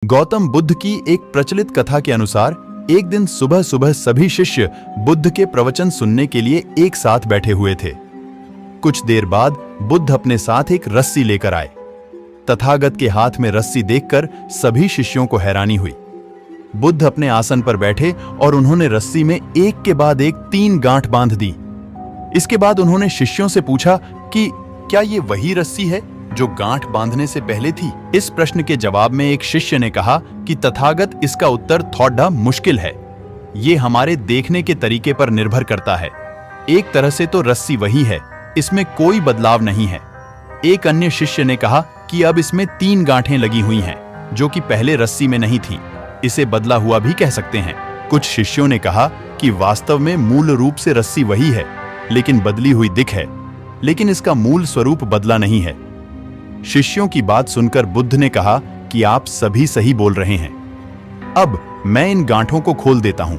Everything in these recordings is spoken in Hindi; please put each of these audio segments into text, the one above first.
गौतम बुद्ध की एक प्रचलित कथा के अनुसार एक दिन सुबह सुबह सभी शिष्य बुद्ध के प्रवचन सुनने के लिए एक साथ बैठे हुए थे। कुछ देर बाद बुद्ध अपने साथ एक रस्सी लेकर आए। तथागत के हाथ में रस्सी देखकर सभी शिष्यों को हैरानी हुई। बुद्ध अपने आसन पर बैठे और उन्होंने रस्सी में एक के बाद एक 3 गांठ बांध दी। इसके बाद उन्होंने शिष्यों से पूछा कि क्या ये वही रस्सी है जो गांठ बांधने से पहले थी? इस प्रश्न के जवाब में एक शिष्य ने कहा कि तथागत, इसका उत्तर थोड़ा मुश्किल है। ये हमारे देखने के तरीके पर निर्भर करता है। एक तरह से तो रस्सी वही है, इसमें कोई बदलाव नहीं है। एक अन्य शिष्य ने कहा कि अब इसमें 3 गांठें लगी हुई हैं, जो कि पहले रस्सी में नहीं थी। इसे बदला हुआ भी कह सकते हैं। कुछ शिष्यों ने कहा कि वास्तव में मूल रूप से रस्सी वही है, लेकिन बदली हुई दिख है, लेकिन इसका मूल स्वरूप बदला नहीं है। शिष्यों की बात सुनकर बुद्ध ने कहा कि आप सभी सही बोल रहे हैं। अब मैं इन गांठों को खोल देता हूं।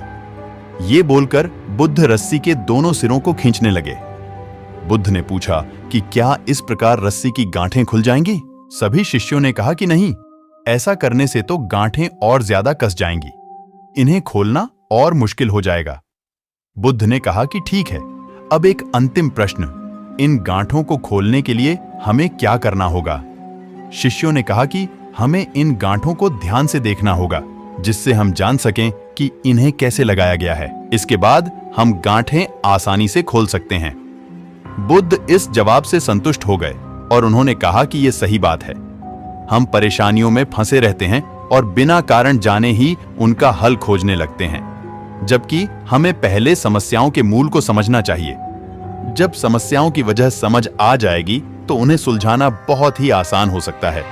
ये बोलकर बुद्ध रस्सी के दोनों सिरों को खींचने लगे। बुद्ध ने पूछा कि क्या इस प्रकार रस्सी की गांठें खुल जाएंगी? सभी शिष्यों ने कहा कि नहीं, ऐसा करने से तो गांठें और ज्यादा कस जाएंगी। इन्हें खोलना और मुश्किल हो जाएगा। बुद्ध ने कहा कि ठीक है, अब एक अंतिम प्रश्न, इन गांठों को खोलने के लिए हमें क्या करना होगा? शिष्यों ने कहा कि हमें इन गांठों को ध्यान से देखना होगा, जिससे हम जान सकें कि इन्हें कैसे लगाया गया है। इसके बाद हम गांठें आसानी से खोल सकते हैं। बुद्ध इस जवाब से संतुष्ट हो गए और उन्होंने कहा कि यह सही बात है। हम परेशानियों में फंसे रहते हैं और बिना कारण जाने ही उनका हल खोजने लगते हैं, जबकि हमें पहले समस्याओं के मूल को समझना चाहिए। जब समस्याओं की वजह समझ आ जाएगी तो उन्हें सुलझाना बहुत ही आसान हो सकता है।